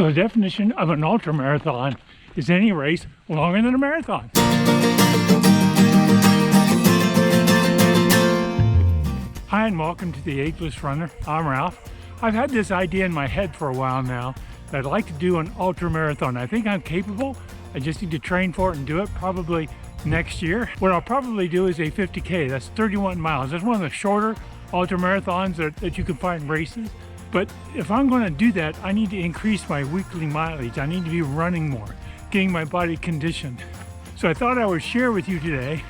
So the definition of an ultra marathon is any race longer than a marathon. Hi and welcome to the Ageless Runner. I'm Ralph. I've had this idea in my head for a while now that I'd like to do an ultra marathon. I think I'm capable. I just need to train for it and do it probably next year. What I'll probably do is a 50K. That's 31 miles. That's one of the shorter ultra marathons that you can find races. But if I'm going to do that, I need to increase my weekly mileage. I need to be running more, getting my body conditioned. So I thought I would share with you today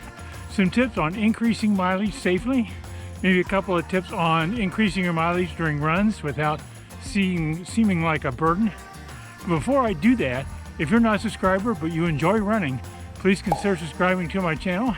some tips on increasing mileage safely, maybe a couple of tips on increasing your mileage during runs without seeming like a burden. Before I do that, if you're not a subscriber but you enjoy running, please consider subscribing to my channel.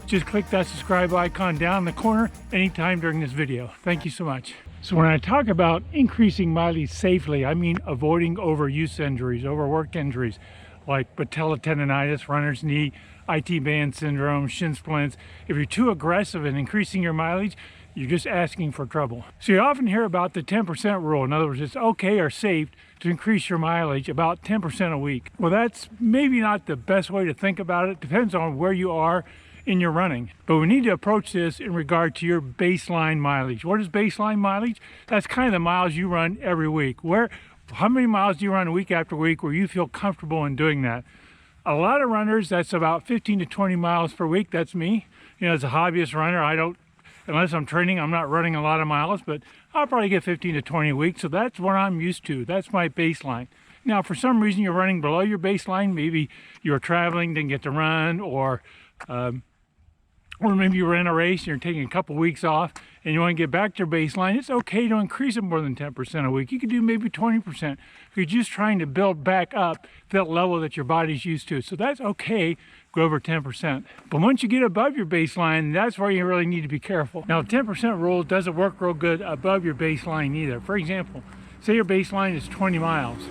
Just click that subscribe icon down in the corner anytime during this video. Thank you so much. So when I talk about increasing mileage safely, I mean avoiding overuse injuries, overwork injuries, like patella tendonitis, runner's knee, IT band syndrome, shin splints. If you're too aggressive in increasing your mileage, you're just asking for trouble. So you often hear about the 10% rule. In other words, it's okay or safe to increase your mileage about 10% a week. Well, that's maybe not the best way to think about it. Depends on where you are in your running. But we need to approach this in regard to your baseline mileage. What is baseline mileage? That's kind of the miles you run every week. How many miles do you run week after week where you feel comfortable in doing that? A lot of runners, that's about 15 to 20 miles per week. That's me. You know, as a hobbyist runner, unless I'm training, I'm not running a lot of miles, but I'll probably get 15 to 20 a week. So that's what I'm used to. That's my baseline. Now, for some reason you're running below your baseline, maybe you're traveling, didn't get to run, or maybe you ran a race and you're taking a couple weeks off and you want to get back to your baseline. It's okay to increase it more than 10% a week. You could do maybe 20% if you're just trying to build back up that level that your body's used to. So that's okay, go over 10%. But once you get above your baseline, that's where you really need to be careful. Now, the 10% rule doesn't work real good above your baseline either. For example, say your baseline is 20 miles.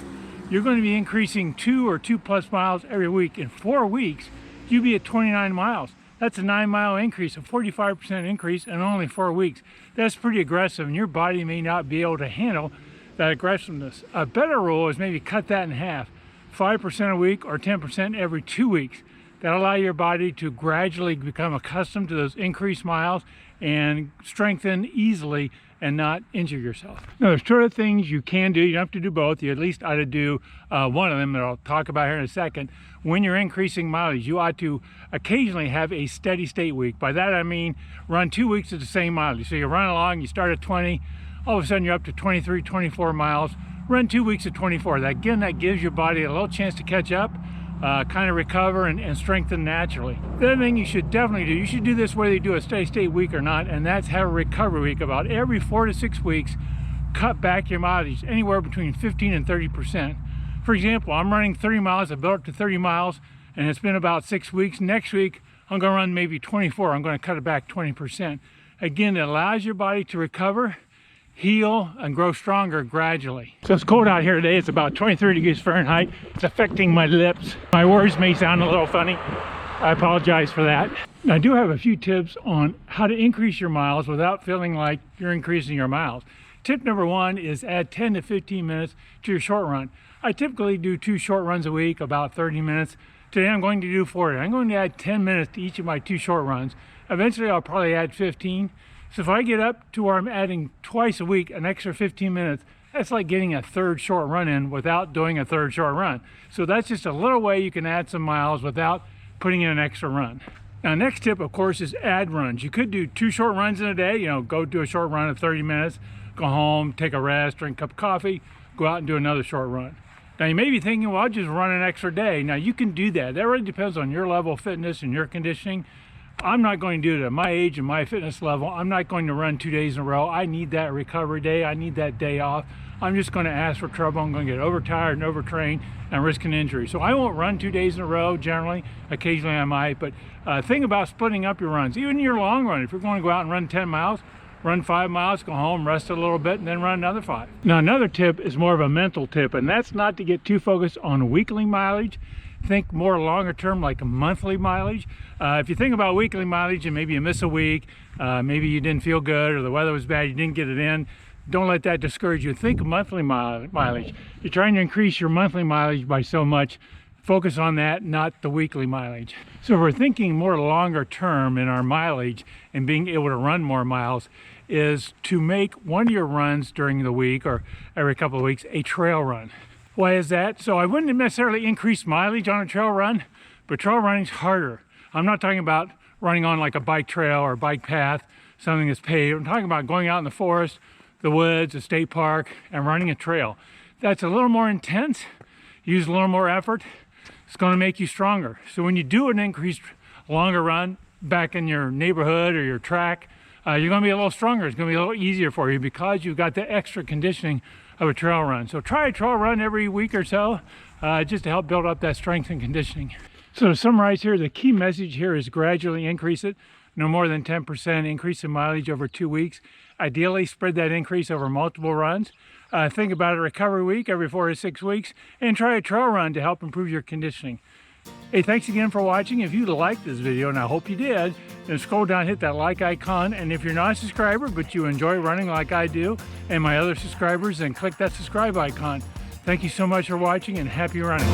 You're going to be increasing 2 or 2+ miles every week. In 4 weeks, you'll be at 29 miles. That's a 9-mile increase, a 45% increase in only 4 weeks. That's pretty aggressive, and your body may not be able to handle that aggressiveness. A better rule is maybe cut that in half, 5% a week or 10% every 2 weeks. That'll allow your body to gradually become accustomed to those increased miles and strengthen easily and not injure yourself. Now, there's 2 other things you can do. You don't have to do both. You at least ought to do one of them that I'll talk about here in a second. When you're increasing mileage, you ought to occasionally have a steady state week. By that I mean run 2 weeks at the same mileage. So you run along, you start at 20, all of a sudden you're up to 23, 24 miles. Run 2 weeks at 24. That gives your body a little chance to catch up, kind of recover and strengthen naturally. The other thing you should definitely do, you should do this whether you do a steady state week or not, and that's have a recovery week. About every 4 to 6 weeks, cut back your mileage anywhere between 15 and 30%. For example, I'm running 30 miles, I built up to 30 miles, and it's been about 6 weeks. Next week, I'm going to run maybe 24. I'm going to cut it back 20%. Again, it allows your body to recover, heal, and grow stronger gradually. So it's cold out here today. It's about 23 degrees Fahrenheit. It's affecting my lips. My words may sound a little funny. I apologize for that. I do have a few tips on how to increase your miles without feeling like you're increasing your miles. Tip number 1 is add 10 to 15 minutes to your short run. I typically do 2 short runs a week, about 30 minutes. Today I'm going to do 40. I'm going to add 10 minutes to each of my 2 short runs. Eventually I'll probably add 15. So if I get up to where I'm adding twice a week an extra 15 minutes, that's like getting a 3rd short run in without doing a 3rd short run. So that's just a little way you can add some miles without putting in an extra run. Now, next tip, of course, is add runs. You could do 2 short runs in a day. Go do a short run of 30 minutes, go home, take a rest, drink a cup of coffee, go out and do another short run. Now, you may be thinking, well, I'll just run an extra day. Now, you can do that. That really depends on your level of fitness and your conditioning. I'm not going to do it at my age and my fitness level. I'm not going to run 2 days in a row. I need that recovery day. I need that day off. I'm just going to ask for trouble. I'm going to get overtired and overtrained and risk an injury. So I won't run 2 days in a row generally. Occasionally I might, but think about splitting up your runs. Even your long run, if you're going to go out and run 10 miles, run 5 miles, go home, rest a little bit, and then run another 5. Now, another tip is more of a mental tip, and that's not to get too focused on weekly mileage. Think more longer term, like a monthly mileage. If you think about weekly mileage and maybe you miss a week, maybe you didn't feel good or the weather was bad, you didn't get it in, don't let that discourage you. Think of monthly mileage. You're trying to increase your monthly mileage by so much. Focus on that, not the weekly mileage. So if we're thinking more longer term in our mileage and being able to run more miles, is to make one of your runs during the week or every couple of weeks a trail run. Why is that? So I wouldn't necessarily increase mileage on a trail run, but trail running is harder. I'm not talking about running on like a bike trail or a bike path, something that's paved. I'm talking about going out in the forest, the woods, a state park, and running a trail. That's a little more intense, use a little more effort. It's going to make you stronger. So when you do an increased longer run back in your neighborhood or your track, you're going to be a little stronger. It's going to be a little easier for you because you've got the extra conditioning of a trail run. So try a trail run every week or so, just to help build up that strength and conditioning. So to summarize here, the key message here is gradually increase it. No more than 10% increase in mileage over 2 weeks. Ideally, spread that increase over multiple runs. Think about a recovery week every 4 to 6 weeks, and try a trail run to help improve your conditioning. Hey, thanks again for watching. If you liked this video, and I hope you did, then scroll down, hit that like icon. And if you're not a subscriber, but you enjoy running like I do and my other subscribers, then click that subscribe icon. Thank you so much for watching, and happy running.